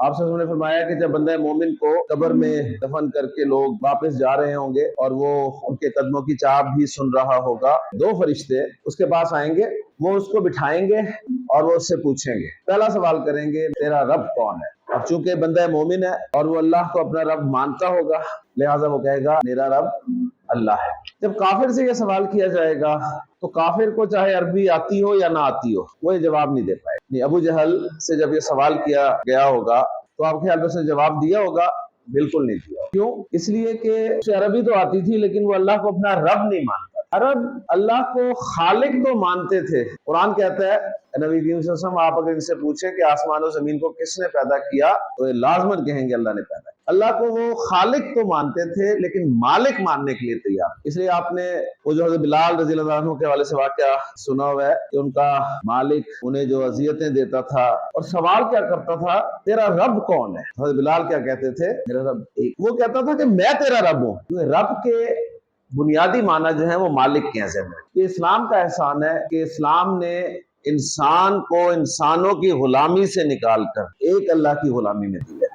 آپ سے نے فرمایا کہ جب بندہ مومن کو قبر میں دفن کر کے لوگ واپس جا رہے ہوں گے اور وہ ان کے قدموں کی چاپ بھی سن رہا ہوگا، دو فرشتے اس کے پاس آئیں گے، وہ اس کو بٹھائیں گے اور وہ اس سے پوچھیں گے، پہلا سوال کریں گے تیرا رب کون ہے؟ اب چونکہ بندہ مومن ہے اور وہ اللہ کو اپنا رب مانتا ہوگا، لہٰذا وہ کہے گا میرا رب اللہ ہے۔ جب کافر سے یہ سوال کیا جائے گا تو کافر کو چاہے عربی آتی ہو یا نہ آتی ہو وہ یہ جواب نہیں دے پائے۔ نہیں، ابو جہل سے جب یہ سوال کیا گیا ہوگا تو آپ کے خیال میں اس نے جواب دیا ہوگا؟ بالکل نہیں دیا۔ کیوں؟ اس لیے کہ اسے عربی تو آتی تھی لیکن وہ اللہ کو اپنا رب نہیں مانتا۔ عرب اللہ کو خالق تو مانتے تھے۔ قرآن کہتا ہے نبی کریم صلی اللہ علیہ وسلم آپ اگر ان سے پوچھیں کہ آسمان و زمین کو کس نے پیدا کیا تو یہ لازمن کہیں گے اللہ نے پیدا کیا۔ اللہ کو وہ خالق تو مانتے تھے لیکن مالک ماننے کے لیے تیار۔ اس لیے آپ نے وہ جو حضرت بلال رضی اللہ عنہ کے حوالے سے واقعہ سنا ہوا ہے کہ ان کا مالک انہیں جو اذیتیں دیتا تھا اور سوال کیا کرتا تھا تیرا رب کون ہے؟ حضرت بلال کیا کہتے تھے؟ میرا رب ایک۔ وہ کہتا تھا کہ میں تیرا رب ہوں۔ رب کے بنیادی معنی جو ہے وہ مالک کے ہیں۔ یہ اسلام کا احسان ہے کہ اسلام نے انسان کو انسانوں کی غلامی سے نکال کر ایک اللہ کی غلامی میں دیا ہے۔